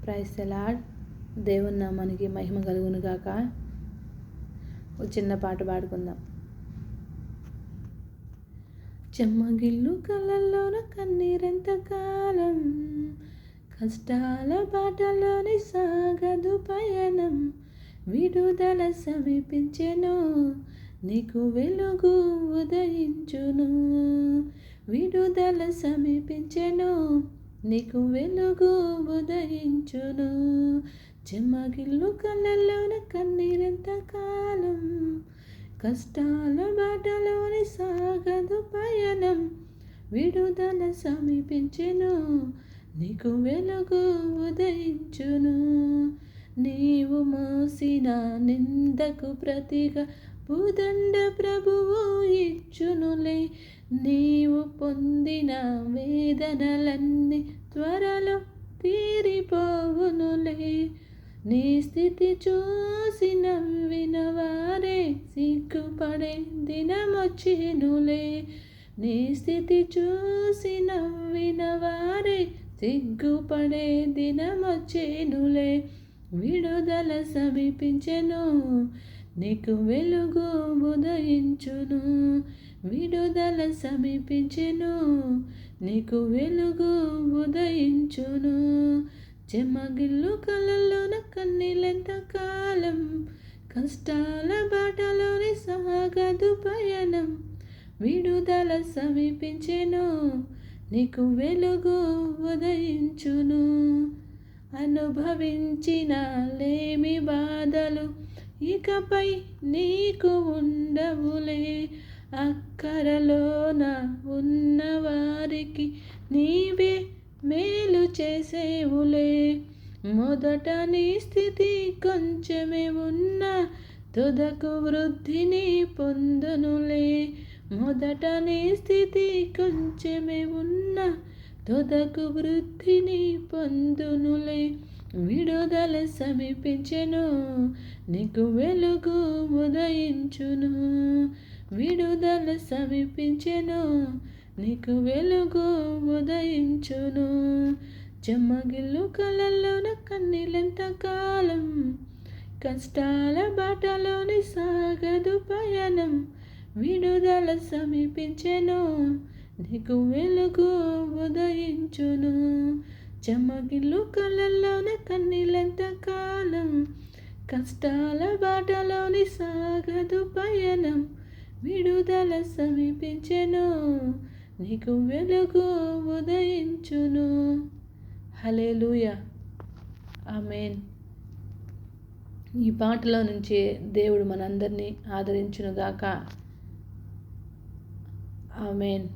Praise the lord. దేవుని నామానికి మహిమ కలుగును గాక. ఒక చిన్న పాట పాడుకుందాం. చెమ్మగిల్లు కళ్ళల్లోన కన్నీరెంత కాలం, కష్టాల బాటలోని సాగదు పయనం, విడుదల సమీపించెను, నీకు వెలుగు ఉదయించును. విడుదల సమీపించెను, నీకు వెలుగు ఉదయించును. చెమ్మగిల్లు కళ్ళల్లోన కన్నీరెంత కాలం, కష్టాల బాటలోని సాగదు పయనం, విడుదల సమీపించెను, నీకు వెలుగు ఉదయించును. నీవు మోసిన నిందకు ప్రతిగా భూదండ ప్రభువు ఇచ్చునులే. నీవు పొందిన వేదనలన్నీ త్వరలో తీరిపోవునులే. నీ స్థితి చూసి నవ్విన వారే సిగ్గుపడే దినమొచ్చెనులే. నీ స్థితి చూసి నవ్విన వారే సిగ్గుపడే దినమొచ్చెనులే. విడుదల సమీపించెను, నీకు వెలుగు ఉదయించును. విడుదల సమీపించెను, నీకు వెలుగు ఉదయించును. చెమ్మగిల్లు కళ్ళల్లోన కన్నీళ్ళెంత కాలం, కష్టాల బాటలోని సాగదు పయనం, విడుదల సమీపించెను, నీకు వెలుగు ఉదయించును. అనుభవించిన లేమి బాధలు ఇకపై నీకు ఉండవులే. అక్కరలోన ఉన్న వారికి నీవే మేలు చేసేవులే. మొదట నీ స్థితి కొంచెమే ఉన్నా తుదకు వృద్ధిని పొందునులే. మొదట నీ స్థితి కొంచెమే ఉన్నా తుదకు వృద్ధిని పొందునులే. విడుదల సమీపించెను, నీకు వెలుగు ఉదయించును. విడుదల సమీపించెను, నీకు వెలుగు ఉదయించును. చెమ్మగిల్లు కళ్ళల్లోన కన్నీళ్ళెంత కాలం, కష్టాల బాటలోని సాగదు పయనం, విడుదల సమీపించెను, నీకు వెలుగు ఉదయించును. చెమ్మగిల్లు కళ్ళల్లోన కన్నీళ్ళెంత కాలం, కష్టాల బాటలోని సాగదు పయనం, విడుదల సమీపించెను, నీకు వెలుగు ఉదయించును. హల్లెలూయా, ఆమేన్. ఈ పాటలో నుంచి దేవుడు మనందరినీ ఆదరించునుగాక. ఆమేన్.